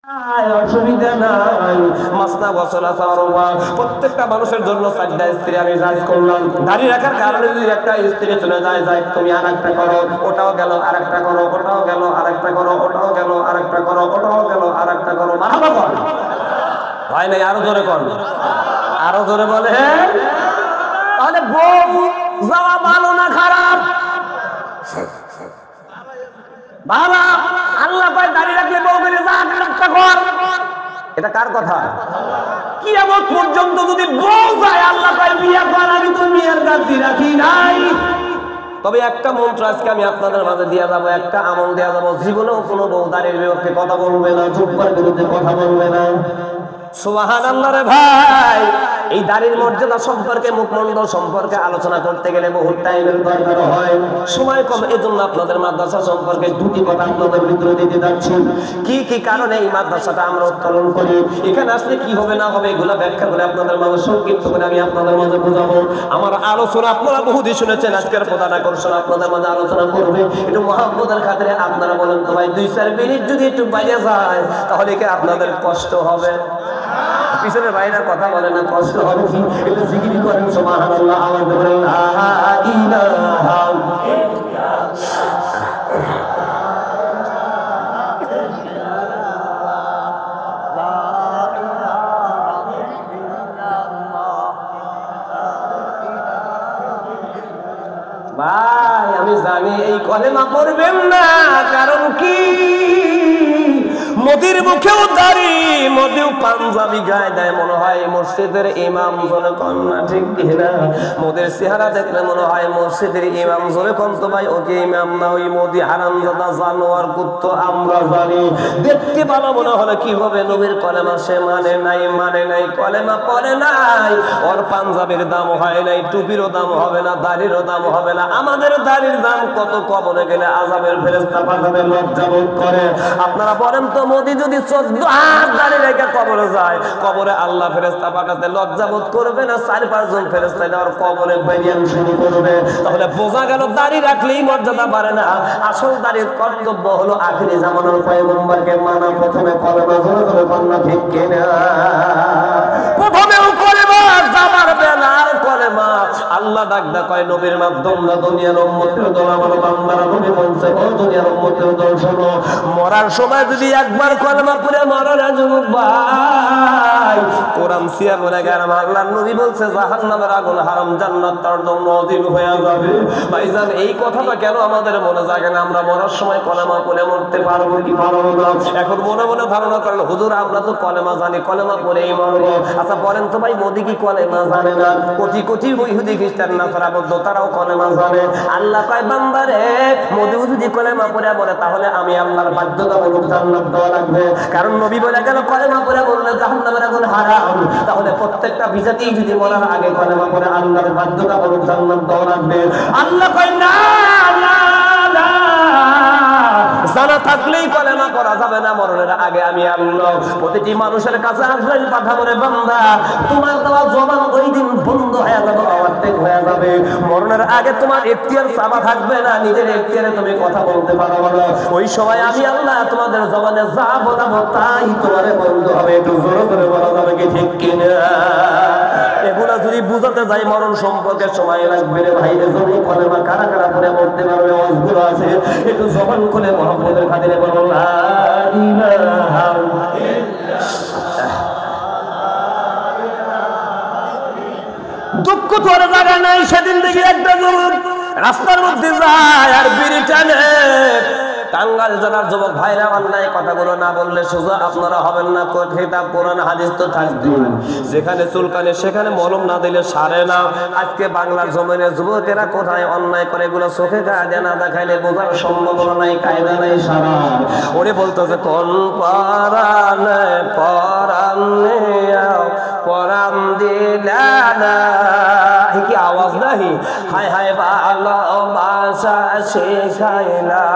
অসুবিধা নাই। মাসনা ওয়াসলা সারওয়া, প্রত্যেকটা মানুষের জন্য 4টা স্ত্রী আমি জায়েজ করলাম। দাড়ি রাখার কারণে যদি একটা স্ত্রী চলে যায়, তুমি আরেকটা করো, ওটাও গেল, আরেকটা করো, ওটাও গেল, আরেকটা করো, ওটাও গেল, আরেকটা করো, ওটাও গেল, আরেকটা করো, মারহাবা কর ভাই নাই, আরো জোরে কর, আরো জোরে বলে। তাহলে বউ যাওয়া ভালো না খারাপ? বাবা আল্লাহ পায় দাঁড়িয়ে রাখলে বউ বলে যা আরেকটা কর, এটা কার কথা? কিয়ামত পর্যন্ত যদি বউ যায় আল্লাহ পায় বিয়া কর, আমি তো বিয়ার গাছি রাখি নাই। তবে একটা মন্ত্র আজকে আমি আপনাদের মাঝে দিয়ে যাবো, একটা আমল দেওয়া যাবো, জীবনেও কোনো বউ দাঁড়িয়ে বিপক্ষে কথা বলবে না, জুব্বার বিরুদ্ধে কথা বলবে না। সুবহানাল্লাহ রে ভাই, এই দাড়ির মর্যাদা সম্পর্কে, মুখমণ্ডল সম্পর্কে আলোচনা করতে গেলে বহু টাইমের দরকার হয়, সময় কম। এজন্য আপনাদের মাদ্রাসা সম্পর্কে দুটি কথা আপনাদের ভিতরে দিতে যাচ্ছি। কি কি কারণে এই মাদ্রাসাটা আমরা উত্তোলন করি, এখানে আসলে কি হবে না হবে, এগুলো ব্যাখ্যা করে আপনাদের মাঝে সংক্ষিপ্ত করে আমি আপনাদের মাঝে বোঝাবো। আমার আলোচনা আপনারা বহুদিন শুনেছেন, আজকের প্রধান আকর্ষণ আপনাদের মাঝে আলোচনা করবে একটু মহব্বতের খাতিরে। আপনারা বলেন তো ভাই, 2-4 মিনিট যদি একটু বাইরে যায় তাহলে কি আপনাদের কষ্ট হবে? পিছনের বাইরের কথা বলে না, কষ্ট হবে কি? একটু জিকির করেন সুবহানাল্লাহ, আওয়াজ বলেন লা ইলাহা ভাই আমি জানি এই কলেমা পড়বেন না, কারণ কি? মোদির মুখেও দাড়ি, মোদিও পাঞ্জাবি গায়ে দেয়, মনে হয় মসজিদের ইমাম। জোরে কোন না ঠিক কিনা? মোদের চেহারা দেখলে মনে হয় মসজিদের ইমাম। জোরে কোন তো ভাই, ওকে ইমাম না, ওই মোদি হারামজাদা জানোয়ার কুত্তো আমরা জানি। দেখতে ভালো মনে হলে কি হবে? নবীর কলেমা সে মানে নাই, মানে নাই, কলেমা পড়ে নাই। ওর পাঞ্জাবির দাম হয় নাই, টুপিরও দাম হবে না, দাড়িরও দাম হবে না। আমাদের দাড়ির দাম কত? কবরে গেলে আযাবের ফেরেশতা পাঠাবে, লজ্জাবোধ করে। আপনারা বলেন তো, মোদি যদি 14 হাত দাড়ি রেখে কবরে যায়, কবরে আল্লাহ ফেরেশতা পাঠাতে লজ্জাবোধ করবে না? 4-5 জন ফেরেশতা দেওয়ার কবরে বেরিয়ান শুরু করবে। তাহলে বোঝা গেল দাড়ি রাখলেই মর্যাদা বাড়ে না। আসল দাড়ির কর্তব্য হলো আখিরি জামানার পয়গম্বরকে মানা। প্রথমে কলেমা, জোরে জোরে কন্যা ঠিক কিনা? প্রথমেও কলেমা, জামার বেলার কলেমা। আল্লাহ ডাকদা কয় নবীর মাধ্যম না, দুনিয়ার উম্মতের দল আমার বান্দারা। নবী বলছে, ও দুনিয়ার উম্মতের দল শোনো, মরার সময় যদি একবার কলেমা পড়ে মরো না যুবক ভাই, কোরআন সিয়া বলে গেলাম, আল্লাহর নবী বলছে জাহান্নামের আগুন হারাম, জান্নাত তার জন্য অধীন হয়ে যাবে। ভাইজান এই কথাটা কেন আমাদের মনে জাগে না? আমরা মরার সময় কলেমা পড়ে মরতে পারবো কি পারবো না? এখন মনে মনে ধারণা করেন, হুজুর আমরা তো কলেমা জানি, কলেমা পড়েই মরবো। আচ্ছা বলেন তো ভাই, মোদি কি কলেমা জানে না? কোটি কোটি ইহুদি খ্রিস্টান নাসারা বৌদ্ধ তারাও কলেমা জানে। আল্লাহ কয় বান্দারে, মোদি যদি কলেমা পড়ে মরে তাহলে আমি আল্লাহর বাধ্যতামূলক জান্নাত দেওয়া লাগবে। কারণ নবী বলে গেল কলেমা পড়ে বললে জাহান্নামের আগুন হারাম। তাহলে প্রত্যেকটা বিজাতি যদি মরার আগে কলেমা পড়ে আল্লাহর বাধ্যতামূলক জান্নাত দেওয়া লাগবে। আল্লাহ কয় না, জানা থাকলেই কলেমা করা যাবে না, মরণের আগে আমি আল্লাহ প্রতিটি মানুষের কাছে আজরাইল পাঠাবো রে বান্দা, তোমার দেওয়া জবান ওই দিন বন্ধ হয়ে যাবে, অর্ধেক হয়ে যাবে। মরণের আগে তোমার ইখতিয়ার চাপা থাকবে না, নিজের ইখতিয়ারে তুমি কথা বলতে পারবে না। ওই সময় আমি আল্লাহ তোমাদের জবানে যা বলাবো তাই তোমারে বন্ধ হবে। একটু জোরে জোরে বলা যাবে কি ঠিক কিনা? এগুলা যদি বুঝাতে যাই মরণ সম্পর্কে সময় লাগবে রে ভাই। জমি কলেমা কারা কারা করে মরতে পারবে অজগুলো আছে, একটু জবান খুলে মহব্বতের খাতিরে বলো লা ইলাহা ইল্লাল্লাহ। দুঃখ তোর জায়গা নাই। সেদিন দেখি একটা যুবক রাস্তার মধ্যে যায় আর বিড়ি টানে। টাঙ্গাইল জেলার যুবক ভাইরা অন্যায় কথাগুলো না বললে সোজা আপনারা হবেন না। কিতাব কোরআন হাদিস তো থাকবেই, যেখানে চুলকানে সেখানে মলম না দিলে সারে না। আজকে বাংলার জমিনের যুবকেরা কোথায় অন্যায় করে, এগুলো চোখে কাজে না দেখাইলে বোঝার সম্ভাবনা নাই, কায়দা নাই সারা। ওরে বলতেছে কোন পরানে পরানে পরাম দিলা না, কি আওয়াজ নাহি? হায় হায় ভালোবাসা শেখাইলা।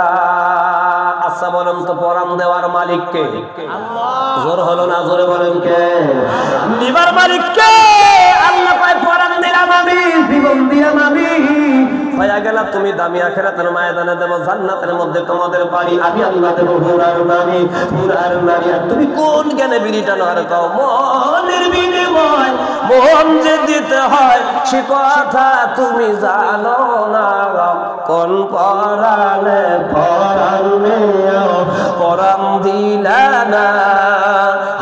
আচ্ছা বলেন তো, পরাণ দেওয়ার মালিক কে? জোর হলো না, জোরে বলেন কে? নিবার মালিক কে? আল্লাহ পায় পরাণ দিলাম আমি, জীবন দিলাম আমি, হয়ে গেলা তুমি দামি আখিরাতের ময়দানে দেব জান্নাতের মধ্যে তোমাদের বাড়ি, আমি আল্লাহ দেব হুরার নারী, হুরার নারী। আর তুমি কোন জ্ঞানে বিড়িটা নর কাও? মনের বিনিময় মন যে দিতে হয় সে কথা তুমি জানো না। কোন পরাণে পরাণে পরাণ দিলা না,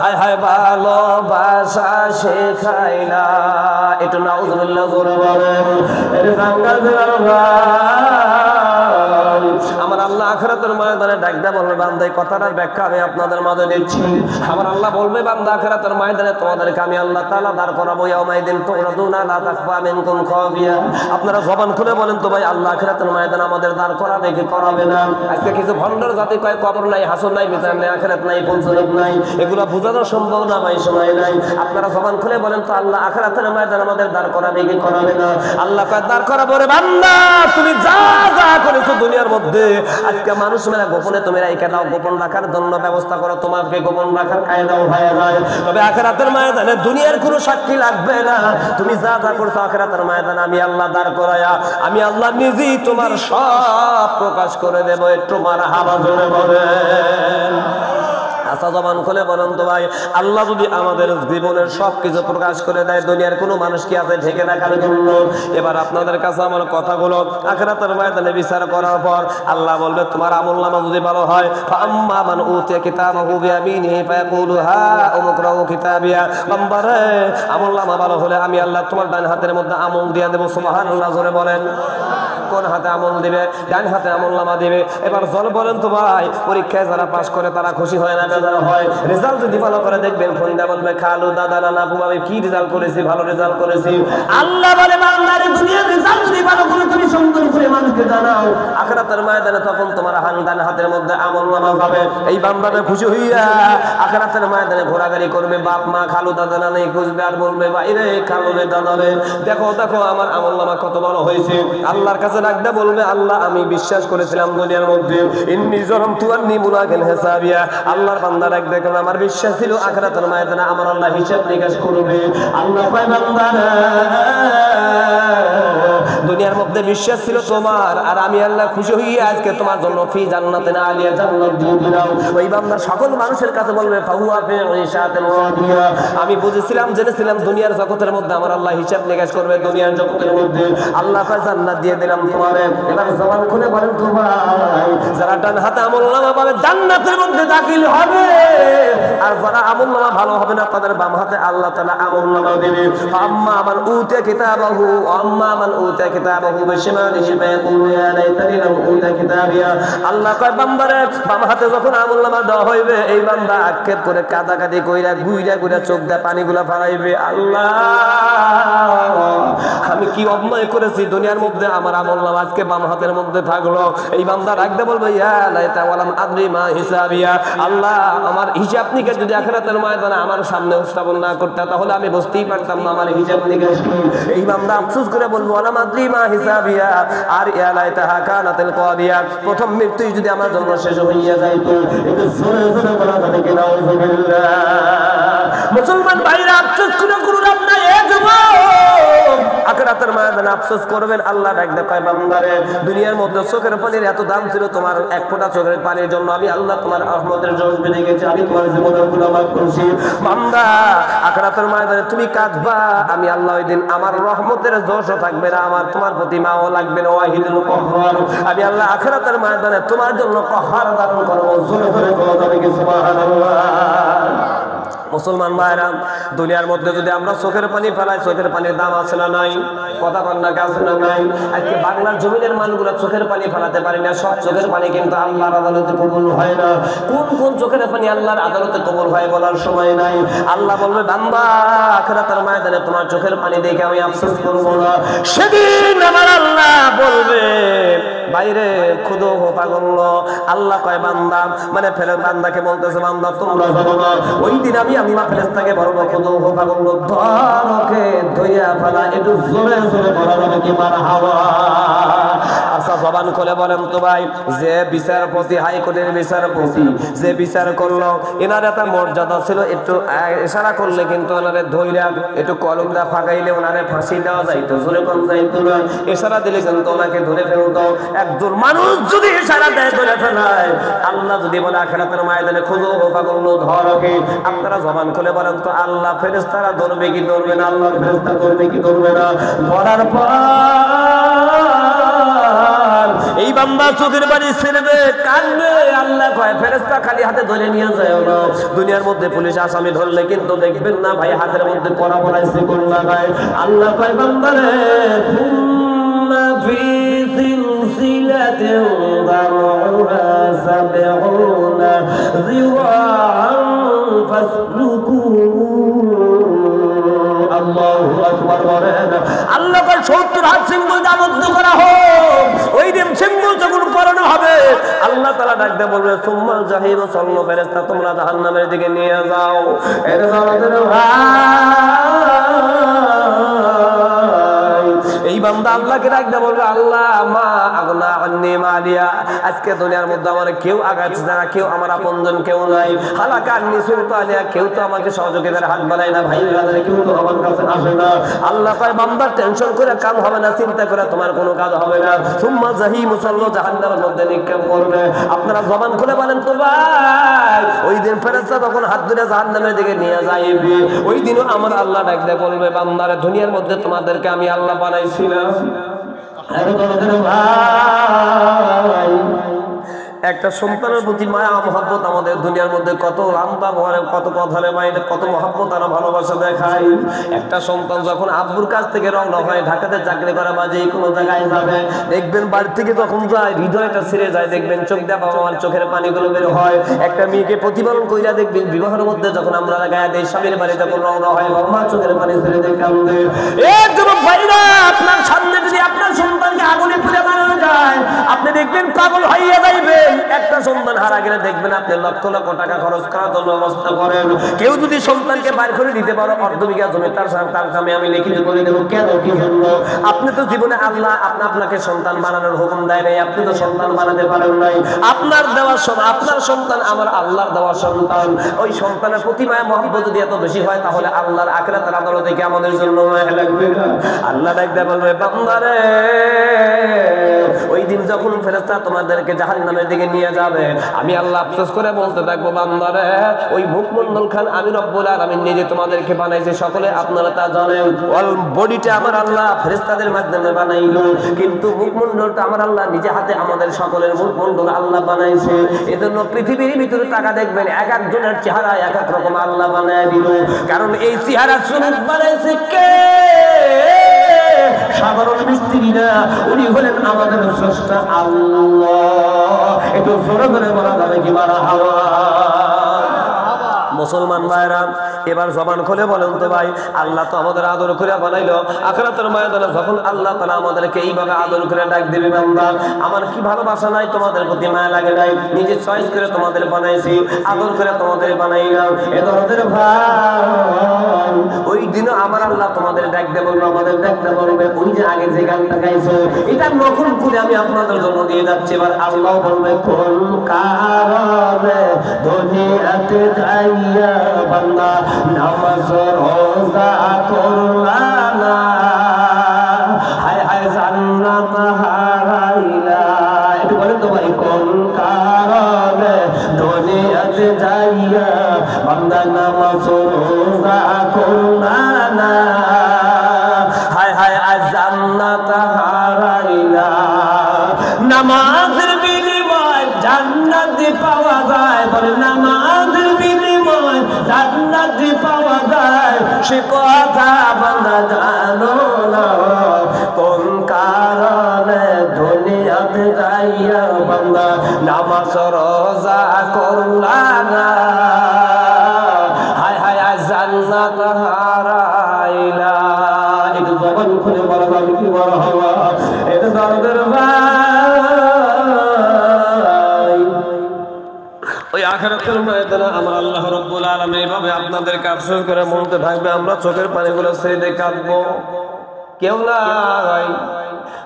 হায় হায় ভালোবাসা শেখাইলা। এটা নাউজুবিল্লাহ জোরে বলেন। আমার আল্লাহ আখিরাতের ময়দানে ডাকদা বলবে বান্দা, এই কথাটার ব্যাখ্যা আমি আপনাদের মাঝে দিচ্ছি। আমার আল্লাহ বলবে বান্দা আখিরাতের ময়দানে তোমাদেরকে আমি আল্লাহ তাআলা দাঁড় করাবো। ইয়াউমাইদিন তুরাদুনা লা তাখফা মিনকুম খাফিয়া। আপনারা জবান খুলে বলেন তো ভাই, আল্লাহ আখিরাতের ময়দানে আমাদের দাঁড় করাবে কি করাবে না? আজকে কিছু ভণ্ডর জাতি কয় কবর নাই, হাসর নাই, বিচার নাই, আখিরাত নাই, পঞ্চরূপ নাই, এগুলো বোঝানো সম্ভব না ভাই, সময় নাই। আপনারা জবান খুলে বলেন তো আল্লাহ আখিরাতের ময়দানে আমাদের দাঁড় করাবে কি করাবে না? আল্লাহ কয় দাঁড় করাবো রে বান্দা, তুমি যা যা করেছো দুনিয়ার মধ্যে আজকে মানুষ মেলা গোপনে তুমি রাইখা দাও, গোপন রাখার জন্য ব্যবস্থা করো, তোমাকে গোপন রাখার কায়দাও হয়ে যায়। তবে আখিরাতের ময়দানে দুনিয়ার কোনো সাক্ষী লাগবে না। তুমি যা যা করছো আখিরাতের ময়দানে আমি আল্লাহ দাঁড় করায়া আমি আল্লাহ নিজেই তোমার সব প্রকাশ করে দেব। একটু মারহাবা জোরে বলেন। আচ্ছা জবান খুলে বলেন তো ভাই, আল্লাহ যদি আমাদের জীবনের সবকিছু প্রকাশ করে দেয়, দুনিয়ার কোনো মানুষ কি আছে ঢেকে রাখার জন্য? এবার আপনাদের কাছে আমার কথাগুলো আখিরাতের ময়দানে বিচার করার পর আল্লাহ বলবে তোমার আমলনামা যদি ভালো হয়, ফাম্মা মান উতিয়া কিতাবাহু বিয়ামিনিহি ফায়াকুলু হা উমকরাউ কিতাবিয়া। বান্দারে আমলনামা ভালো হলে আমি আল্লাহ তোমার ডান হাতের মধ্যে আমল দিয়ে দেব। সুবহানাল্লাহ জোরে বলেন। কোন হাতে আমল দিবে? ডান হাতে আমলনামা দিবে। এবার জল বলেন তো ভাই, পরীক্ষায় যারা পাস করে তারা খুশি হয় না বেজার হয়? রেজাল্ট যদি ভালো করে দেখবেন ফোন দিয়ে বলবে খালু দাদা নানা আপু আমি কি রেজাল্ট করেছি, ভালো রেজাল্ট করেছি। আল্লাহ বলে বান্দারে দুনিয়ার রেজাল্ট যদি ভালো করে তুমি সুন্দর করে মানুষকে জানাও, আখিরাতের ময়দানে তখন তোমার ডান হাতের মধ্যে আমলনামা পাবে। এই বান্দাটা খুশি হইয়া আখিরাতের ময়দানে ঘোরাঘুরি করবে, বাপ মা খালু দাদা নানা খুঁজবে আর বলবে বাইরে খালু রে দাদা রে দেখো দেখো আমার আমলনামা কত ভালো হয়েছে। আল্লাহর কাছে ডাকতে বলবে আল্লাহ আমি বিশ্বাস করেছিলাম দুনিয়ার মধ্যে ইন্নী জরমতু আন্নী মুলাকিন হিসাবিয়া। আল্লাহর বান্দা ডাক দেখেন আমার বিশ্বাস ছিল আখিরাতের ময়দানে আমার আল্লাহ হিসাব নিকাশ করবে। আল্লাহ কয় বান্দারা দুনিয়ার মধ্যে বিশ্বাস ছিল তোমার, আর আমি আল্লাহ খুশি হইয়া আজকে তোমার জন্য ফি জান্নাতিন আলিয়া জান্নাত দিয়ে দিলাম। ওই বান্দা সকল মানুষের কাছে বলবে ফাহুয়া ফি ঈশাতিন রাদিয়া। আমি বুঝেছিলাম জেনেছিলাম দুনিয়ার জগতের মধ্যে আমার আল্লাহ হিসাব নিকাশ করবে, দুনিয়ার জগতের মধ্যে আল্লাহ কয় জান্নাত দিয়ে দিলাম তোমারে। এবার জবান খুলে বলেন তো ভাই, যারা ডান হাতে আমলনামা পাবে জান্নাতের মধ্যে দাখিল হবে, আর যারা আমলনামা ভালো হবে না তাদের বাম হাতে আল্লাহ তাআলা আমলনামা দেবে। আম্মা মান উতিয়া কিতাবাহু আম্মা মান উতিয়া কিতাবাহু বিশিমালিহি ফায়াকুলু ইয়া লাইতানি লাম উতা কিতাবিয়া। আল্লাহ কয় বান্দারে বাম হাতে যখন আমলনামা দেওয়া হইবে এই বান্দা আক্ষেপ করে কাদাকাদি কইরা গুইরা গুইরা চোখ দিয়ে পানিগুলা ফালাইবে, আল্লাহ আমি কি অন্যায় করেছি দুনিয়ার মধ্যে আমার আমলনামা আজকে বাম হাতের মধ্যে থাকলো। এই বান্দা রাখতে বলবে ইয়া লাইতা ওয়ালাম আদরি মা হিসাবিয়া। আল্লাহ আমার হিসাব নিকাশ যদি আখিরাতের ময়দানে আমার সামনে উপস্থাপন না করতে তাহলে আমি বুঝতেই পারতাম না আমার হিসাব নিকাশ কি। এই বান্দা আফসোস করে বলবো ওয়ালাম আদরি মা হিসাবিয়া। আর ইয়া লাইতাহা কানাতিল কাদিয়া, প্রথম মৃত্যুই যদি আমার জন্য শেষ হইয়া যাইতো। একটু জোরে জোরে বলা যাবে কি নাউজুবিল্লাহ। মুসলমান ভাইরা আফসোস করে কোনো লাভ নাই। এ যুবক আখিরাতের ময়দানে আফসোস করবেন। আল্লাহ ডাকতে কয় বান্দারে দুনিয়ার মধ্যে চোখের পানির এত দাম ছিল, তোমার এক ফোঁটা চোখের পানির জন্য আমি আল্লাহ তোমার রহমতের জোশ বেড়ে গেছে, আমি তোমার জীবনের গুনাহ মাফ করছি। বান্দা আখিরাতের ময়দানে তুমি কাঁদবা, আমি আল্লাহ ওই দিন আমার রহমতের জোশও থাকবে না, আমার তোমার প্রতি মাও লাগবে না। ওয়াহিদুল কহ্হার, আমি আল্লাহ আখিরাতের ময়দানে তোমার জন্য কহ্হার ধারণ করব। জোরে জোরে বলা যাবে কি সুবহানাল্লাহ। মুসলমান ভাইরা দুনিয়ার মধ্যে যদি আমরা চোখের পানি ফেলাই, চোখের পানির দাম আছে না নাই? কথা কন্যা আছে না নাই? আজকে বাংলার জমিনের মানুষগুলো চোখের পানি ফেলাতে পারি না। সব চোখের পানি কিন্তু আল্লাহর আদালতে কবুল হয় না। কোন কোন চোখের পানি আল্লাহর আদালতে কবুল হয় বলার সময় নাই। আল্লাহ বলবে বান্দা আখিরাতের ময়দানে তোমার চোখের পানি দেখে আমি আফসোস করব না। সেদিন আমার আল্লাহ বলবে বাইরে খুদো হো পাগল। আল্লাহ কয় বান্দা মানে ফেলে বান্দাকে বলতেছে বান্দা তোমরা জানো না ওই দিন আমি ফেরেশতাকে বলবো খুদো হো পাগল ধরকে ধইয়া ফেলা। একটু জোরে জোরে বলা যাবে কি মারহাবা। আচ্ছা জবান খুলে বলেন তো ভাই, যে বিচারপতি, হাইকোর্টের বিচারপতি যে বিচার করলো, এনার একটা মর্যাদা ছিল, একটু ইশারা করলে কিন্তু ওনারে ধইরা একটু কলমটা ফাঁকাইলে ওনারে ফাঁসি দেওয়া যাইতো, জোরে কোন যাইতো না, ইশারা দিলে কিন্তু ওনাকে ধরে ফেলতো। একজন মানুষ যদি ইশারা দেয় ধরে ফেলায়, আল্লাহ যদি বলে আখিরাতের ময়দানে খুঁজো পাগল ধরকে, আপনারা জবান খুলে বলেন তো আল্লাহ ফেরেশতারা ধরবে কি ধরবে না? আল্লাহর ফেরেশতা ধরবে কি ধরবে না? ধরার পর এই বান্দা চোখের বাড়ি ছেড়ে কাঁদবে, আল্লাহ কয় ফেরেশতা খালি হাতে ধরে নিয়ে যায় না। দুনিয়ার মধ্যে পুলিশ আসামি ধরলে কিন্তু দেখবেন না ভাই হাতের মধ্যে কড়া পড়াইছে কোন লাগায়, আল্লাহ কয় বান্দারে থুম্মা ফি সিলসিলাতিন দারউহা সাবউনা যিরাআন ফাসলুকু। আল্লাহু আকবার বলেন। আল্লাহ কয় 70 হাত সিম্বল আবদ্ধ করা হোক। ওই দিন সিম্বল যখন পড়ানো হবে, আল্লাহ তাআলা ডাক দিয়ে বলবে সুম্মাল জাহিম সাল্লু, ফেরেশতা তোমরা জাহান্নামের দিকে নিয়ে যাও। এর আমাদের এই বান্দা আল্লাহকে ডাক দিয়ে বলবে আল্লাহ মা আগনা আন্নি মালিয়া, আজকে দুনিয়ার মধ্যে আমার কেউ আগাচ্ছে না, কেউ আমার আপনজন কেউ নাই। হালাকা আন্নি সুলতানিয়া, কেউ তো আমাকে সহযোগিতার হাত বাড়ায় না, ভাই ব্রাদার কেউ তো আমার কাছে আসে না। আল্লাহ কয় বান্দা টেনশন করে কাম হবে না, চিন্তা করে তোমার কোনো কাজ হবে না। সুম্মা জাহিম সাল্লু, জাহান্নামের মধ্যে নিক্ষেপ করবে। আপনারা জবান খুলে বলেন তো ভাই, ওই দিন ফেরেশতা তখন হাত ধরে জাহান্নামের দিকে নিয়ে যাইবে, ওই দিনও আমার আল্লাহ ডাক দিয়ে বলবে বান্দারে দুনিয়ার মধ্যে তোমাদেরকে আমি আল্লাহ বানাইছিলাম। ভাই একটা সন্তানের প্রতি মায়া মহব্বত আমাদের দুনিয়ার মধ্যে কত রান্তা ভরে, কত কথারে মায়ের কত মহব্বত আর ভালোবাসা দেখায়। একটা সন্তান যখন আব্বুর কাছ থেকে রওনা হয় ঢাকাতে চাকরি করা বা যে কোনো জায়গায় যাবে, দেখবেন বাড়ি থেকে যখন যায় হৃদয়টা ছেড়ে যায়, দেখবেন চোখ দিয়ে বাবা মার চোখের পানিগুলো বের হয়। একটা মেয়েকে প্রতিপালন কইরা দেখবেন বিবাহের মধ্যে যখন আমরা গায়ে দেই, স্বামীর বাড়ি যখন রওনা হয় বাবা মা চোখের পানি ছেড়ে দেয়, কান্দে। যুবক ভাইরা, আপনার সামনে যদি আপনার সন্তানকে আগুনে পুড়ে মারানো যায়, আপনি দেখবেন পাগল হইয়া যাইবেন। একটা সন্তান হারা গেলে দেখবেন আপনি লক্ষ লক্ষ টাকা খরচ করার জন্য অবস্থা করেন। কেউ যদি সন্তানকে বাইর করে দিতে পারো অর্ধ বিঘা জমি, তার সামনে আমি লিখিত করে দেবো। কেন, কি জন্য? আপনি তো জীবনে আল্লাহ আপনাকে সন্তান বানানোর হুকুম দেয় নাই, আপনি তো সন্তান বানাতে পারেন নাই। আপনার দেওয়া আপনার সন্তান আমার আল্লাহর দেওয়া সন্তান। ওই সন্তানের প্রতি মায়া মহব্বত যদি এত বেশি হয়, তাহলে আল্লাহর আখিরাতের আদালতে কি আমাদের জন্য মায়া লাগবে না? আল্লাহ ডাকতে বলবে বান্দারে, ওই দিন যখন ফেরেশতা তোমাদেরকে জাহান্নামের দিকে নিয়ে যাবে, আমি আল্লাহ আফসোস করে বলতে থাকবো বান্দারে, ওই মুখমন্ডল খান আমি রব্বুল আলামিন নিজে তোমাদেরকে বানাইছি, সকলে আপনারা তা জানেন। অল বডিটা আমার আল্লাহ ফেরেশতাদের মাধ্যমে বানাইলো, কিন্তু মুখমন্ডলটা আমার আল্লাহ নিজে হাতে আমাদের সকলের মুখমন্ডল আল্লাহ বানাইছে। এজন্য পৃথিবীর ভিতরে টাকা দেখবেন এক একজনের চেহারা এক এক রকম আল্লাহ বানায় দিল। কারণ এই চেহারা সুরত বানাইছে কে? সাধারণ মিস্ত্রি না, উনি হলেন আমাদের স্রষ্টা আল্লাহ। একটু জোরে জোরে বলা যাবে কি মারহাবা? মুসলমান ভাইরা, এবার জবান খুলে বলেন তো ভাই, আল্লাহ তো আমাদের আদর করে বানাইলো। আখিরাতের ময়দানে যখন আল্লাহ তাআলা আমাদেরকে এইভাবে আদর করে ডাক দিবে, বান্দা আমার কি ভালোবাসা নাই তোমাদের প্রতি, মায়া লাগে নাই? নিজে চয়েস করে তোমাদের বানাইছি, আদর করে তোমাদের বানাইলাম। এ ধরনের ভাই, ওই দিনও আমার আল্লাহ তোমাদের ডাক দিয়ে বলবে, আমাদের ডাকতে বলবে ওই যে আগে যে গানটা গাইছো, এটা নকল করে আমি আপনাদের জন্য দিয়ে যাচ্ছি। এবার আল্লাহ বলবে কোন কারণে দুনিয়াতে যাইয়া বান্দা নামাজ রোজা করলা না, হায় হায় জান্নাত হারাইলা। একটু বলেন তো ভাই, কোন কারণে দুনিয়াতে যাইয়া বান্দা নামাজ রোজা করলা না, হায় হায় জান্নাত হারাইলা। নামাজের বিনিময় জান্নাত পাওয়া যায়, বলে নামাজের বিনিময় জান্নাত পাওয়া যায়, সে কথা বান্দা জানো না। কোন কারণে দুনিয়াতে যাইয়া বান্দা নামাজ রোজা করলা না, হায় হায় জান্নাত হারাইলা। একটু জবান খুলে বলা যাবে কি মারহাবা? এটা দরদের ভাই, ওই আখিরাতের ময়দানে আমার আল্লাহ রাব্বুল আলামিন এভাবে আপনাদেরকে আফসোস করে বলতে থাকবে, আমরা চোখের পানিগুলো ছেড়ে দিয়ে কাঁদবো, কেউ নাই।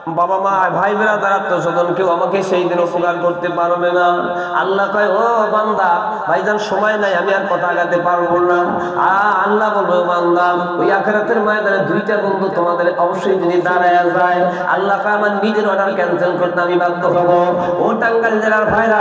বাবা মা ভাই বেরাদার আত্মস্বজন কেউ আমাকে সেই দিন উপকার করতে পারবে না। আল্লাহ কয় ও বান্দা ভাইজান সময় নাই, আমি আর কথা আগাতে পারবো না। আল্লাহ বলবে বান্দা ওই আখিরাতের ময়দানে দুইটা বন্ধু তোমাদের অবশ্যই যদি দাঁড়ায় যায়, আল্লাহ কয় আমার নিজের অর্ডার ক্যান্সেল করতে আমি বাধ্য হব। ও টাঙ্গাইল জেলার ভাইরা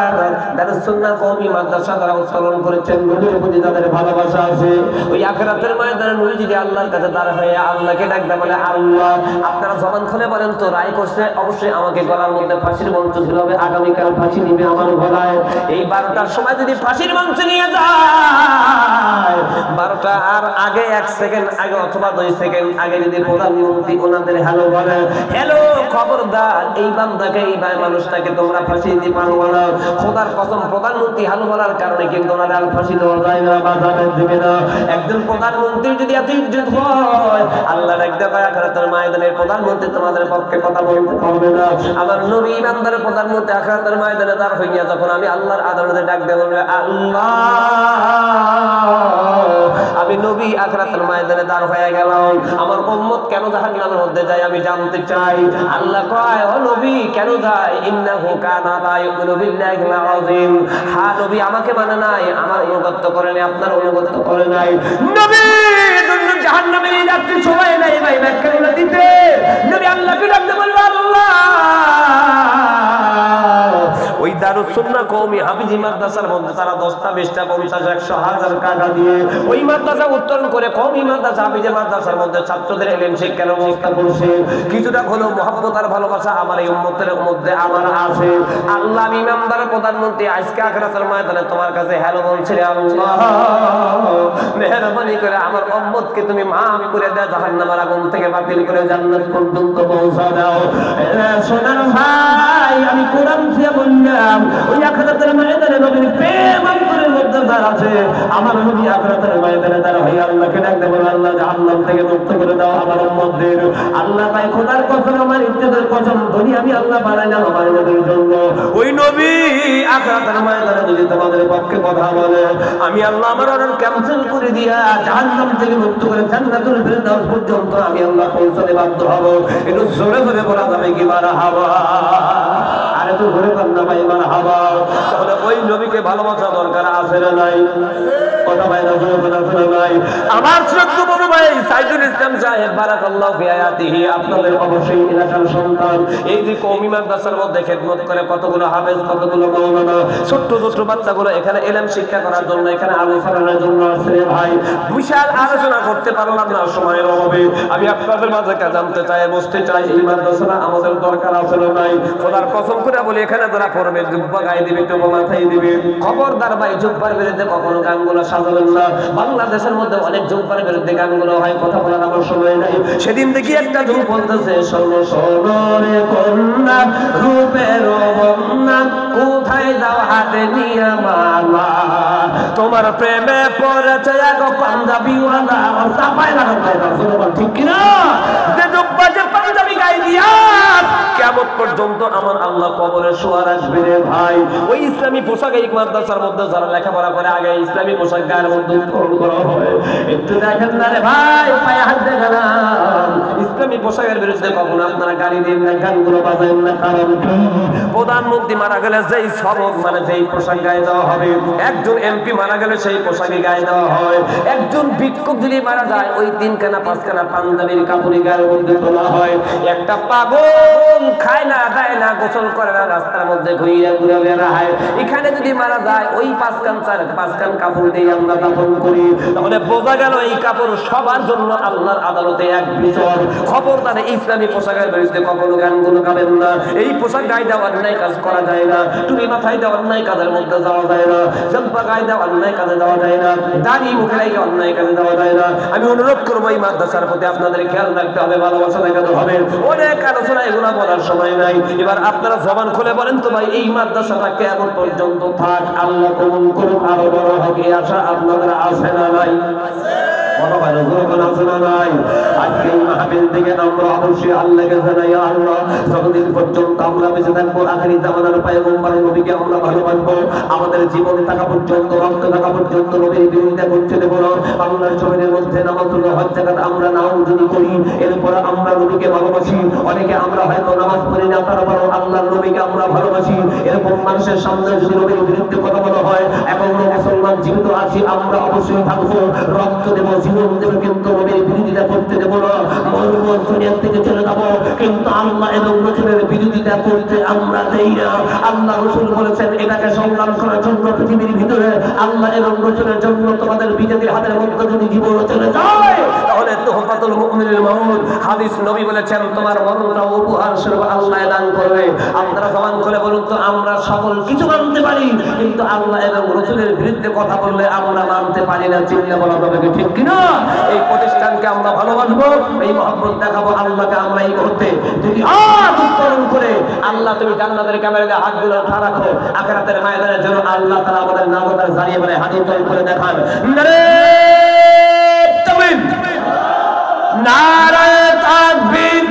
দারুস সুন্নাহ কওমি মাদ্রাসা দ্বারা উত্তোলন করেছেন, নবীর প্রতি যাদের ভালোবাসা আছে, ওই আখিরাতের ময়দানে নবী যদি আল্লাহর কাছে দাঁড়া হয়ে আল্লাহকে ডাকতে বলে আল্লাহ আপনারা জবান খুলে বলেন তো রায় করছে অবশ্যই আমাকে গলার মধ্যে ফাঁসির মঞ্চ ঝুলাবে, আগামীকাল ফাঁসি নিবে আমার গলায়। এই 12টার সময় যদি ফাঁসির মঞ্চ নিয়ে যায়, 12টা আর আগে 1 সেকেন্ড আগে অথবা 2 সেকেন্ড আগে যদি প্রধানমন্ত্রী ওনাদের হ্যালো বলে, হ্যালো খবরদার এই বান্দাকে এই মানুষটাকে তোমরা ফাঁসি দিতে পারবো না। খোদার কসম প্রধানমন্ত্রী হ্যালো বলার কারণে কিন্তু ওনারা আর ফাঁসি দেওয়া যায় না বা জামিন দিবে না। একজন প্রধানমন্ত্রী যদি এত ইজ্জত হয়, আল্লাহ ডাকতে পায় আখিরাতের ময়দানের প্রধানমন্ত্রী তোমাদের পক্ষে কথা বলতে পারবে না। আমার নবী ইমানদারের প্রধানমন্ত্রী আখিরাতের ময়দানে দাঁড় হইয়া যখন আমি আল্লাহর আদালতে ডাকতে বলবে আল্লাহ আমি নবী আখিরাতের ময়দানে দাঁড় হয়ে গেলাম, আমার উম্মত কেন জাহান্নামের মধ্যে যায় আমি জানতে চাই। আল্লাহ কয় ও নবী কেন যায়, ইন্নাহু কানা লা ইউমিনু বিল্লাহিল আযীম। হ্যাঁ নবী আমাকে মানে নাই, আমার অনুগত করে নাই, আপনার অনুগত করে নাই। নবী জাহান্নামে নিয়ে যাচ্ছে সময় নাই ভাই ব্যাখ্যা করে দিতে। নবী আল্লাহকে ডাকতে বলবে আল্লাহ ওই দারুস সুন্নাহ কওমি হাফিজি মাদ্রাসার মধ্যে তারা 10টা 20টা 50 100 1000 টাকা দিয়ে ওই মাদ্রাসা উত্তোলন করে কওমি মাদ্রাসা হাফিজি মাদ্রাসার মধ্যে ছাত্রদের ইলম শিক্ষার ব্যবস্থা করছে। কিছুটা হলো মহব্বত আর ভালোবাসা আমার এই উম্মতের মধ্যে আমার আছে। আল্লাহ ইমানদার প্রধানমন্ত্রী আজকে আখিরাতের ময়দানে তোমার কাছে হ্যালো বলছে আল্লাহ মেহেরবানি করে আমার উম্মতকে তুমি মাফ করে দাও, জাহান্নামের আগুন থেকে বাতিল করে জান্নাত পর্যন্ত পৌঁছা দাও। সোনার ভাই আমি কোরআন দিয়ে বললাম ওই আখিরাতের ময়দানে নবীর প্রেম অন্তরের মধ্যে যার আছে, আমার নবী আখিরাতের ময়দানে তার ভাই আল্লাহকে ডাকতে বলে আল্লাহ জাহান্নাম থেকে মুক্ত করে দাও আমার উম্মতদের। আল্লাহ তাই খোদার কসম আমার ইজ্জতের কসম দুনিয়া আমি আল্লাহ বানাইলাম আমার নবীর জন্য। ওই নবী আখিরাতের ময়দানে যদি তোমাদের পক্ষে কথা বলে আমি আল্লাহ আমার অর্ডার ক্যান্সেল করে দিয়া জাহান্নাম থেকে মুক্ত করে জান্নাতুল ফিরদাউস পর্যন্ত আমি আল্লাহ পৌঁছাতে বাধ্য হব। একটু জোরে জোরে বলা যাবে কি মারহাবা, আর একটু জোরে বলনা ভাই মারহাবা। তাহলে ওই নবীকে ভালোবাসা দরকার আছে না নাই? কথা বাইরে জোরে বলা শোনা নাই। আমার শ্রদ্ধেয় বড় ভাই সাইদুল ইসলাম সাহেব বারাকাল্লাহু ফি আয়াতিহি আপনাদের অবশ্যই এলাকার সন্তান, এই যে কওমি মাদ্রাসার মধ্যে খেদমত করে কতগুলো হাফেজ কতগুলো মাওলানা ছোট ছোট বাচ্চাগুলো এখানে ইলম শিক্ষা করার জন্য এখানে আলোচনার জন্য আসছে ভাই। বিশাল আলোচনা করতে পারলাম না সময়ের অভাবে। আমি আপনাদের মাঝে জানতে চাই বসতে চাই এই মাদ্রাসা আমাদের দরকার আছে না নাই? খোদার কসম করে বলি এখানে যারা পড়বে জুব্বা গায়ে দিবে টুপি মাথায় দিবে, খবরদার ভাই জুব্বার বিরুদ্ধে কখনো গানগুলো সাজাবেন না। বাংলাদেশের মধ্যে অনেক জুব্বার বিরুদ্ধে গানগুলো হয়, কথা বলার আমার সময় নাই। সেদিন দেখি একটা জুম বলতেছে সোনরে কন্যা রূপের বন্যা কোথায় যাও হাতে নিয়ে মালা, তোমার প্রেমে পড়েছে এক পাঞ্জাবিওয়ালা চাপায় লাগান ঠিক কিনা? যে জুব্বা যে পাঞ্জাবি গায়ে দিয়া কিয়ামত পর্যন্ত আমার আল্লাহ কবরে শোয়া রাখবে রে ভাই। ওই ইসলামী পোশাক এই মাদ্রাসার মধ্যে যারা লেখাপড়া করে আগে ইসলামী পোশাক গায়ের মধ্যে উত্তোলন করা হয়, একটু দেখেন না রে ভাই পায়ে হাত দিয়ে গেলাম। ইসলামী পোশাকের বিরুদ্ধে কখনো আপনারা গালি দিন না, গানগুলো বাজাবেন না। কারণ প্রধানমন্ত্রী মারা গেলে যেই সবক মানে যেই পোশাক গায়ে দেওয়া হবে, একজন এমপি মারা গেলে সেই পোশাকে গায়ে দেওয়া হয়, একজন ভিক্ষুক যদি মারা যায় ওই 3খানা 5খানা পাঞ্জাবির কাপড়ে গায়ের মধ্যে তোলা হয়। একটা পাগল খায় না দেয় না গোসল করে না রাস্তার মধ্যে ঘুরে ঘুরে বেড়ায়, এখানে যদি মারা যায় ওই 5খান কাপড় দিয়ে আমরা দাফন করি। তাহলে বোঝা গেল এই কাপড় সবার জন্য আল্লাহর আদালতে এক বিচার। খবরদার ইসলামী পোশাকের বিরুদ্ধে কখনো গানগুলো গাবেন না। এই পোশাক গায়ে দেওয়া অন্যায় কাজ করা যায় না, টুপি মাথায় দেওয়া অন্যায় কাজের মধ্যে যাওয়া যায় না, জাম্পা গায়ে দেওয়া অন্যায় কাজে যাওয়া যায় না, দাড়ি মুখে রেখে অন্যায় কাজে যাওয়া যায় না। আমি অনুরোধ করবো এই মাদ্রাসার প্রতি আপনাদের খেয়াল রাখতে হবে, ভালোবাসা দেখাতে হবে। অনেক আলোচনা এগুলো বলার সময় নাই। এবার আপনারা জবান খুলে বলেন তো ভাই এই মাদ্রাসাটা কেমন পর্যন্ত থাক, আল্লাহ কবুল করুন, আরো বড় হবে আশা আপনাদের আছে না নাই? কত ভালো গুরুগণ আছে না নাই? আজকে এই মাহফিল থেকে আমরা অবশ্যই আল্লাহকে জানাই, আল্লাহ যতদিন পর্যন্ত আমরা বেঁচে থাকবো আখিরি জামানার পয়গম্বর নবীকে আমরা ভালোবাসবো। আমাদের জীবনে থাকা পর্যন্ত, রক্ত থাকা পর্যন্ত নবীর বিরোধিতা করতে দেব না। আল্লাহর জমিনের মধ্যে নামাজ হজ যাকাত আমরা নাও যদি করি, এরপর আমরা নবীকে ভালোবাসি। অনেকে আমরা হয়তো নামাজ পড়ি না, তারপরও আল্লাহর নবীকে আমরা ভালোবাসি। এরকম মানুষের সামনে যদি নবীর বিরুদ্ধে কথা বলা হয়, এখনো মুসলমান জীবিত আছি, আমরা অবশ্যই থাকবো, রক্ত দেব, জীবন দেব, কিন্তু নবীর বিরোধিতা করতে দেব না। মরব, দুনিয়া থেকে চলে যাবো, কিন্তু আল্লাহ এবং রাসূলের বিরোধিতা করতে আমরা দেই না। আল্লাহ রাসূল বলেছেন, এটাকে সংগ্রাম করার জন্য পৃথিবীর ভিতরে আল্লাহ এবং রাসূলের জন্য তোমাদের বিজেপির হাতের মধ্যে যদি জীবন চলে যায়, তাহলে তুহফাতুল মুমিনিল মাউত। হাদিস নবী বলেছেন, তোমার মরণটা উপহার স্বরূপ আল্লাহ দান করবে। আপনারা জবান খুলে বলুন তো, আমরা সকল কিছু মানতে পারি, কিন্তু আল্লাহ এবং রাসূলের বিরুদ্ধে কথা বললে আমরা মানতে পারি না। চিন্তা বলা যাবে কি ঠিক কিনা? এই প্রতিষ্ঠানকে আমরা ভালোবাসবো, এই মহব্বত দেখাবো আল্লাহকে। আমরা এই মুহূর্তে যদি হাত উত্তোলন করে, আল্লাহ তুমি জান্নাতের ক্যামেরাতে হাতগুলো উঠা রাখো, আখিরাতের ময়দানের জন্য আল্লাহ তাআলা আমাদের নামতার জারিয়ে বলে হাত উত্তোলন করে দেখান। নারে তাকবীর, নারে তাকবীর।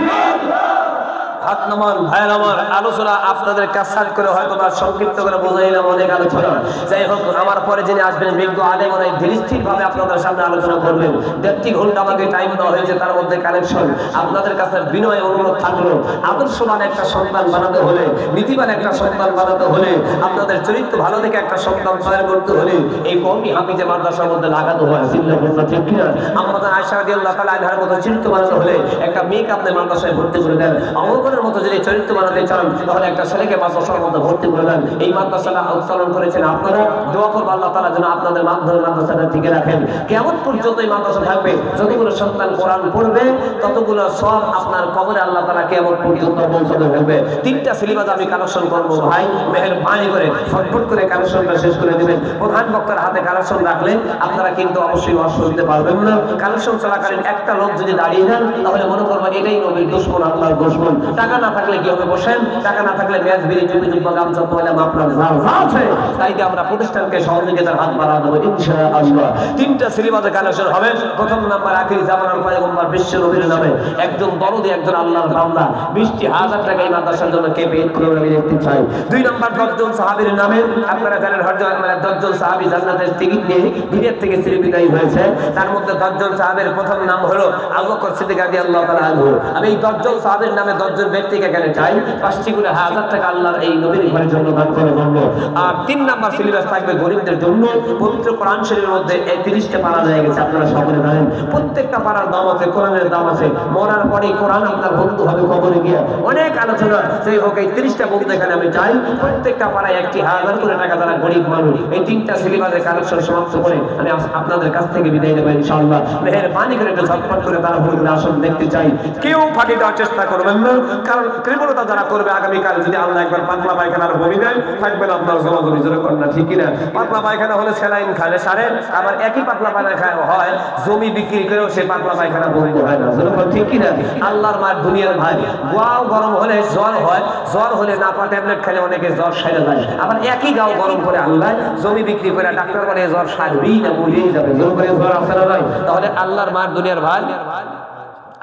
হাত নামান ভাইয়ের আমার। আলোচনা আপনাদের কাজ করে হয়তো বা সংক্ষিপ্ত করে বোঝাইলাম, অনেক আলোচনা। যাই হোক, আমার পরে যিনি আসবেন বিজ্ঞ আলেম, অনেক ধীরস্থির ভাবে আপনাদের সামনে আলোচনা করবেন। 1.5 ঘন্টা আমাকে টাইম দেওয়া হয়েছে, তার মধ্যে কানেকশন। আপনাদের কাছে বিনয় অনুরোধ থাকলো, আদর্শবান একটা সন্তান বানাতে হলে, নীতিবান একটা সন্তান বানাতে হলে, আপনাদের চরিত্র ভালো দেখে একটা সন্তান তৈরি করতে হলে এই কওমি হাফিজে মাদ্রাসার মধ্যে লাগাতে হয়। চিন্তা করতে ঠিক কিনা? আমাদের আয়েশা রাদিয়াল্লাহু তাআলা আনহার মতো চরিত্র বানাতে হলে একটা মেয়েকে আপনি মাদ্রাসায় ভর্তি করে দেন। আমাদের মতো যদি চরিত্র বানাতে চান, তাহলে একটা ছেলেকে মাদ্রাসার মধ্যে ভর্তি করে দেন। এই মাদ্রাসাটা উত্তোলন করেছেন আপনারা, দোয়া করবো আল্লাহ তাআলা যেন আপনাদের মাধ্যমে মাদ্রাসাটা টিকে রাখেন। কিয়ামত পর্যন্ত এই মাদ্রাসা থাকবে। যতগুলো সন্তান কোরআন পড়বে, ততগুলো সব আপনার কবরে আল্লাহ তাআলা কিয়ামত পর্যন্ত পৌঁছাতে হবে। 3টা সিলেবাস আমি কালেকশন করবো, ভাই মেহেরবানি করে ফটফট করে কালেকশনটা শেষ করে দিবেন। প্রধান বক্তার হাতে কালেকশন রাখলে আপনারা কিন্তু অবশ্যই ওয়াজ শুনতে পারবেন না। কালেকশন চলাকালীন একটা লোক যদি দাঁড়িয়ে যান, তাহলে মনে করবো এটাই নবীর দুশমন, আল্লাহর দুশমন। টাকা না থাকলে কি হবে? বসেন। টাকা না থাকলে ম্যাচ বিড়ি জমি জুব্বা গামছা পয়লা আপনার যা আছে, তাই আমরা প্রতিষ্ঠানকে সহযোগিতার হাত বাড়া দেবো ইনশাআল্লাহ। 3টা সিলেবাসে কালেকশন হবে। প্রথম নাম্বার, আখির জামানার পয়গম্বর বিশ্ব নবীর নামে একজন দরদি, একজন আল্লাহর বান্দা, 20,000 টাকা এই মাদ্রাসার জন্য কে পেয়ে করে আমি দেখতে চাই। 2 নাম্বার, 10 জন সাহাবীর নামে। আপনারা জানেন হযরত 10 জন সাহাবী জান্নাতের টিকিট নিয়ে দুনিয়া থেকে চিরবিদায় হয়েছে। তার মধ্যে 10 জন সাহাবীর প্রথম নাম হলো আবু বকর সিদ্দিক রাদিয়াল্লাহু তাআলা আনহু। আমি এই 10 জন সাহাবীর নামে 10 জন ব্যক্তিকে এখানে চাই, 5টি করে 1000 টাকা আল্লাহর এই নবীর ঘরের জন্য দান করে বলবো। আর 3 নাম্বার সিলেবাস থাকবে গরিবদের জন্য। পবিত্র কোরআন শরীফের মধ্যে এই 30টা পারা হয়ে গেছে, আপনারা সকলে জানেন। প্রত্যেকটা পারার দাম আছে, কোরআনের দাম আছে। মরার পরে কোরআন আপনার বন্ধু হবে কবরে গিয়ে। অনেক আলোচনা। সেই হোক, এই 30টা বন্ধু এখানে আমি চাই। প্রত্যেকটা পাড়ায় 1000 করে টাকা যারা গরিব মানুষ, এই 3টা সিলেবাসের কালেকশন সমাপ্ত করে আমি আপনাদের কাছ থেকে বিদায় নেব ইনশাআল্লাহ। মেহেরবানি করে একটু ঝটপট করে তারা ভুল আসন দেখতে চাই। কেউ ফাঁকি দেওয়ার চেষ্টা করবেন না, কারণ কৃপণতা যারা করবে আগামীকাল যদি আল্লাহ একবার পাতলা পায়খানার বমি দেয়, থাকবেন আপনার জমাজমি জোরে করেন না, ঠিক কিনা? পাতলা পায়খানা হলে স্যালাইন খালে সারে, আবার একই পাতলা পায়খানা হয় জমি বিক্রি করেও সে পাতলা পায়খানা বন্ধ হয় না, ঠিক কিনা? আল্লাহর মার দুনিয়ার ভাই, গাও গরম হলে জ্বর হয়, জ্বর হলে না পা ট্যাবলেট খেলে অনেকে জ্বর সেরে যায়। আবার একই গাও গরম করে আল্লাহ জমি বিক্রি করে ডাক্তার বলে জ্বর সারবেই না, মরেই যাবে, জোর করে জ্বর আসে না নয়। তাহলে আল্লাহর মার দুনিয়ার ভাই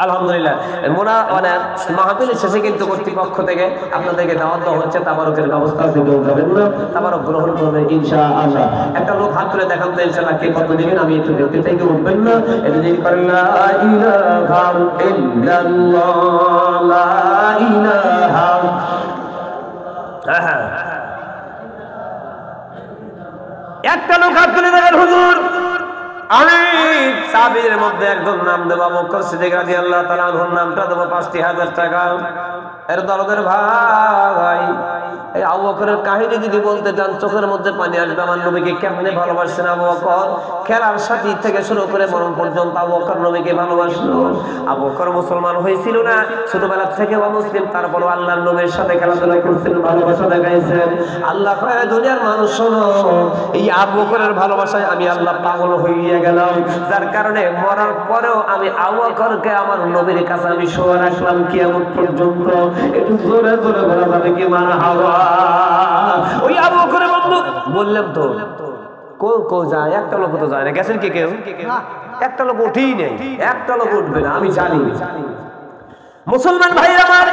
আলহামদুলিল্লাহ মাহফিলের শেষে কিন্তু কর্তৃপক্ষ থেকে আপনাদেরকে দাওয়াত দেওয়া হচ্ছে, তাবারকের ব্যবস্থা আছে, কেউ যাবেন না, তাবারক গ্রহণ করবেন ইনশাআল্লাহ। একটা লোক হাত তুলে দেখান তো ইনশাআল্লাহ কে কত দিবেন, আমি একটু দেখতে চাই, কেউ উঠবেন না। এটা যদি করেন লা ইলাহা ইল্লাল্লাহ, লা ইলাহা, একটা লোক হাত তুলে দেখেন, হুজুর আমি সাহাবীদের মধ্যে একজন নাম দেব, আবু বকর সিদ্দিক রাদিয়াল্লাহু তাআলা আনহুর নামটা দেব 50,000 টাকা। এর দরদের ভাই, এই আবু বকরের কাহিনী যদি বলতে চান চোখের মধ্যে পানি আসবে। আমার নবীকে কেমনে ভালোবাসছেন আবু বকর, খেলার সাথী থেকে শুরু করে মরণ পর্যন্ত আবু বকর নবীকে ভালোবাসলো। আবু বকর মুসলমান হয়েছিল না, ছোটবেলা থেকে অমুসলিম, তারপরও আল্লাহর নবীর সাথে খেলাধুলা করছেন, ভালোবাসা দেখাইছেন। আল্লাহ কয় দুনিয়ার মানুষ শোনো, এই আবু বকরের ভালোবাসায় আমি আল্লাহ পাগল হইয়া গেলাম, যার কারণে মরার পরেও আমি আবু বকরকে আমার নবীর কাছে আমি শোয়া রাখলাম কিয়ামত পর্যন্ত। একটু জোরে জোরে বলা যাবে কি মারহাবা? ওই আবু বকরের বন্ধু বললাম তো, কো যায়, একটা লোক তো যায় না, গেছেন কি কেউ? একটা লোক উঠেই নেই, একটা লোক উঠবে না, আমি জানি। মুসলমান ভাই আমার,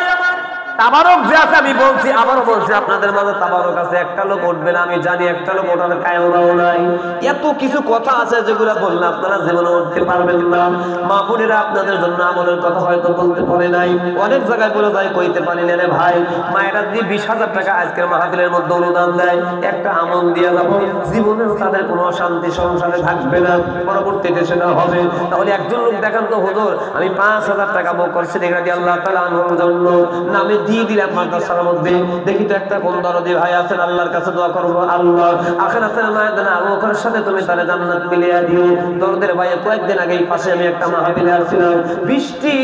তাবারক যে আছে, আমি বলছি আবারও বলছি, আপনাদের মাঝে তাবারক আছে, একটা লোক উঠবে না, আমি জানি। একটা লোক ওঠার কায়দাও নাই। এত কিছু কথা আছে যেগুলো বললে আপনারা জীবনে উঠতে পারবেন না। মা বোনেরা আপনাদের জন্য আমলের কথা হয়তো বলতে পারে নাই, অনেক জায়গায় বলে যায়, কইতে পারি না রে ভাই। মায়েরা যদি 20,000 টাকা আজকের মাহফিলের মধ্যে অনুদান দেয়, একটা আমল দিয়ে যাবো, জীবনেও তাদের কোনো অশান্তি সংসারে থাকবে না, পরবর্তীতে সেটা হবে। তাহলে একজন লোক দেখান তো, হুজুর আমি 5,000 টাকা বকর সিদ্দিক রাদিয়াল্লাহু তাআলা আনহুর জন্য নামে দিয়ে দিলাম মাদ্রাসার মধ্যে। দেখি তো একটা কোন দরদি ভাই আছেন, আল্লাহর কাছে দোয়া করবো, আল্লাহ আখিরাতের ময়দানে আবু বকরের সাথে তুমি তারে জান্নাত মিলিয়ে দিও। দরদের ভাই কয়েকদিন আগেই পাশে আমি একটা মাহফিলে আসছিলাম, বৃষ্টি,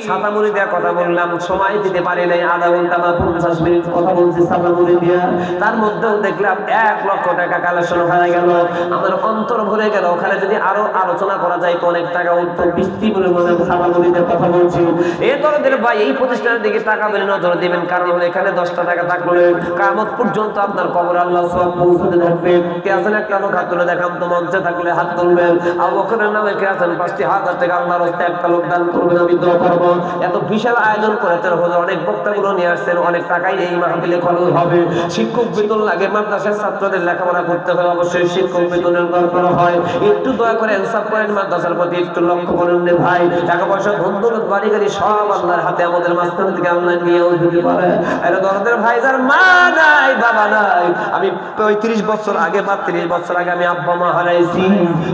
ছাতা মুড়ি দেওয়া কথা বললাম, সময় দিতে পারি নাই, আধা ঘন্টা বা 50 মিনিট কথা বলছি ছাতা মুড়ি দিয়া। তার মধ্যেও দেখলাম 1 লক্ষ টাকা কালেকশন হয়ে গেল। আমার অন্তর ভরে গেল। ওখানে যদি আরো আলোচনা করা যায় তো অনেক টাকা উঠতো। বৃষ্টি পরিমাণে ছাতা মুড়ি দেওয়ার কথা বলছি। এই দরদের ভাই এই প্রতিষ্ঠানের দিকে টাকা বের নজর দিবেন, কারণ এখানে 10টা টাকা থাকলে কিয়ামত পর্যন্ত আপনার কবরে আল্লাহ সওয়াব পৌঁছাতে থাকবে। কে আছেন একটা লোক হাত তুলে দেখান তো, মঞ্চে থাকলে হাত তুলবেন। আবু বকরের নামে কে আছেন 5,000 টাকা আল্লাহর রাস্তায় একটা লোক দান করবেন, আমি দোয়া করব। এত বিশাল আয়োজন করেছেন হুজুর, অনেক বক্তাগুলো নিয়ে আসছেন, অনেক টাকাই এই মাহফিলে খরচ হবে। শিক্ষক বেতন লাগে, মাদ্রাসার ছাত্রদের লেখাপড়া করতে হয়, অবশ্যই শিক্ষক বেতনের দরকার হয়। একটু দয়া করে ইনসাফ করেন, মাদ্রাসার প্রতি একটু লক্ষ্য করেন রে ভাই। টাকা পয়সা ধন-দৌলত বাড়ি গাড়ি সব আল্লাহর হাতে, আমাদের মাঝখান থেকে আল্লাহ নিয়েও দিতে পারে। আরে দরদের ভাই, যার মা নাই বাবা নাই, আমি 35 বছর আগে বা 30 বছর আগে আমি আব্বা মা হারাইছি।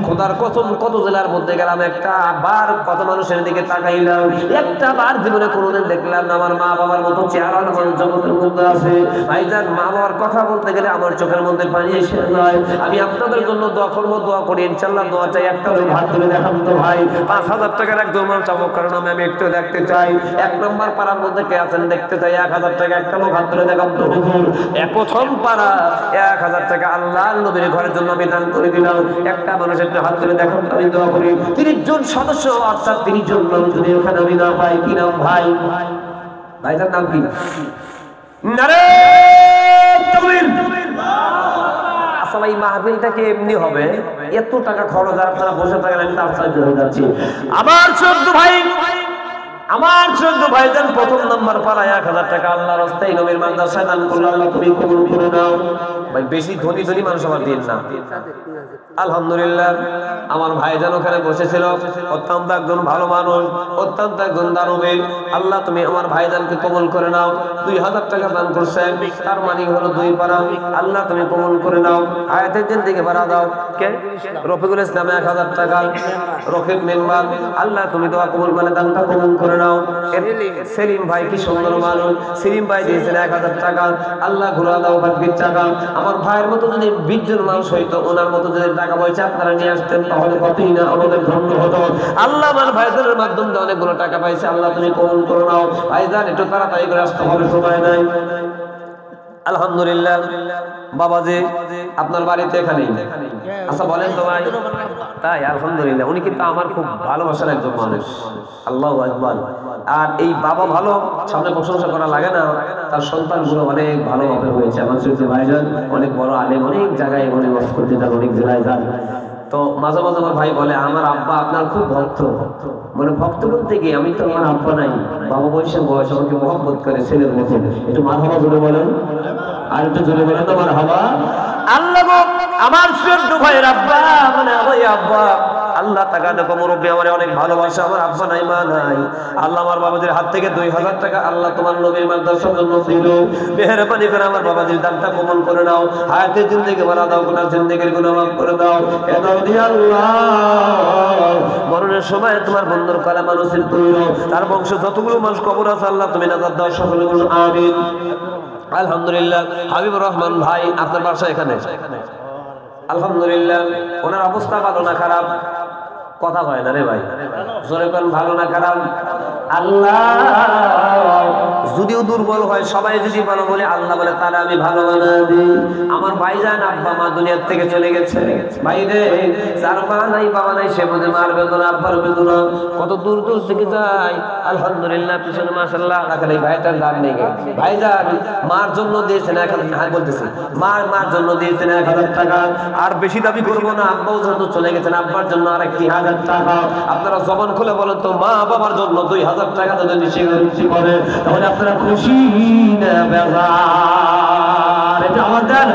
খোদার কসম, কত জেলার মধ্যে গেলাম, একটা বার কত মানুষের দিকে তাকাইলাম, একটা বার জীবনে কোনোদিন দেখলাম না আমার মা বাবার মতো চেহারা আমার জগতের মধ্যে আছে। ভাইজান, মা বাবার কথা বলতে গেলে আমার চোখের মধ্যে পানি এসে যায়। আমি আপনাদের জন্য দোয়া করবো, দোয়া করি ইনশাআল্লাহ। দোয়া চাই, একটা লোক হাত তুলে দেখান তো ভাই। 5,000 টাকার একজন মানুষ চাবো, কারণ আমি একটু দেখতে চাই। 1 নম্বর পাড়ার মধ্যে কে আছেন দেখতে চাই। 1,000 টাকা একটা লোক হাত তুলে দেখান তো হুজুর। প্রথম পাড়া 1,000 টাকা আল্লাহর নবীর ঘরের জন্য আমি দান করে দিলাম। একটা মানুষ একটু হাত তুলে দেখান তো, আমি দোয়া করি। 30 জন সদস্য, অর্থাৎ 30 জন মানুষ যদি ওখানে আমি না পাই। কি নাম ভাই? ভাইটার নাম কি? নারে তাকবীর। আসলে এই মাহফিলটাকে এমনি হবে, এত টাকা খরচ আর আপনারা বসে থাকেন, আমি তার সাহায্য হয়ে যাচ্ছি। আমার ছোট্ট ভাই, আমার ছোট্ট ভাইজান, প্রথম নাম্বার পাড়ায় 1,000 টাকা আল্লাহর রাস্তায় নবীর মাদ্রাসায় দান করলো। আল্লাহ তুমি কবুল করে নাও। ভাই বেশি ধনী ধনী মানুষ আমার দিন না। আলহামদুলিল্লাহ, আমার ভাইজান ওখানে বসেছিল, অত্যন্ত একজন ভালো মানুষ, অত্যন্ত একজন দানবীর। আল্লাহ তুমি আমার ভাইজানকে কবুল করে নাও। 2,000 টাকা দান করছেন, তার মানে হলো 2 পারা। আল্লাহ তুমি কবুল করে নাও। আয়াতের দিন থেকে বাড়া দাও। কে? রফিকুল ইসলাম 1,000 টাকা, রফিক মেম্বার। আল্লাহ তুমি দোয়া কবুল মানে দানটা কবুল করে নাও। সেলিম ভাই কি সুন্দর মানুষ, সেলিম ভাই দিয়েছেন 1,000 টাকা। আল্লাহ ঘুরা দাও ভাগ্যের টাকা। আমার ভাইয়ের মতো যদি 20 জন মানুষ হইতো, ওনার মতো যদি টাকা পয়সা আপনারা নিয়ে আসতেন, তাহলে কতই না আমাদের ধন্য হতো। আল্লাহ আমার ভাইদের মাধ্যমে অনেকগুলো টাকা পাইছে, আল্লাহ তুমি কবুল করে নাও। ভাইজান একটু তাড়াতাড়ি করে আসতে হবে, সময় নাই। আলহামদুলিল্লাহ। বাবাজি আপনার বাড়িতে এখানেই? আচ্ছা বলেন তো ভাই। তাই? আলহামদুলিল্লাহ। উনি কিন্তু আমার খুব ভালোবাসার একজন মানুষ। আল্লাহু আকবার। আর এই বাবা ভালো, সামনে প্রশংসা করা লাগে না, তার সন্তানগুলো অনেক ভালোভাবে হয়েছে। আমার ছোট ভাইজান অনেক বড় আলেম, অনেক জায়গায় অনেক ওয়াজ করতে যান, অনেক জেলায় যান। তো মাঝে মাঝে আমার ভাই বলে, আমার আব্বা আপনার খুব ভক্ত। মানে ভক্ত বলতে কি, আমি তো আমার আব্বা নাই, বাবা বয়সের বয়স আমাকে মহব্বত করে ছেলের মতো। একটু মারহাবা জোরে বলেন, আর একটু জোরে বলেন তো মারহাবা। আল্লাহ আমার ছোট ভাইয়ের আব্বা, মানে আমার আব্বা, আল্লাহ তাআলা দেখো মুরব্বি আমারে অনেক ভালোবাসে। আমার আব্বা নাই, মা নাই। আল্লাহ আমার বাবাজির হাত থেকে 2,000 টাকা আল্লাহ তোমার নবীর মাদ্রাসার জন্য দিল। মেহেরবানি করে আমার বাবাজির দানটা কবুল করে নাও। হায়াতের জিন্দেগি বাড়া দাও, গুনাহ জিন্দেগির গুনাহ মাফ করে দাও। এ দরদি আল্লাহ, মরণের সময় তোমার বন্ধুর কালামা নসিব করিও। তার বংশ যতগুলো মানুষ কবর আছে আল্লাহ তুমি নাজাত দাও, সকলে বলুন আমিন। আলহামদুলিল্লাহ। হাবিবুর রহমান ভাই আপনার বাসা এখানে? আলহামদুলিল্লাহ। ওনার অবস্থা ভালো না খারাপ? কথা হয় না রে ভাই, জোরে কোন ভালো না খারাপ? আল্লাহ যদিও দুর্বল হয়, সবাই যদি ভালো বলে, আল্লাহ বলে তারা আমি ভালো বানাই দিই। আমার ভাইজান আব্বা মা দুনিয়ার থেকে চলে গেছে। ভাই রে, যার মা নাই বাবা নাই, সে বোঝে মার বেদনা, আব্বার বেদনা। কত দূর দূর থেকে যায়। আলহামদুলিল্লাহ, পিছনে মাশাআল্লাহ রাখেন। এই ভাইটার দাম নেই। ভাইজান মার জন্য দিয়েছেন 1,000, বলতেছি মার জন্য দিয়েছেন 1,000 টাকা। আর বেশি দাবি করবো না, আব্বাও যত চলে গেছেন, আব্বার জন্য আর 1,000 2000 টাকা। আপনারা জবান খুলে বলেন তো, মা বাবার জন্য 2000 টাকা যদি স্বীকৃতি করে তাহলে আপনারা খুশি না বেজার? এটা আমাদের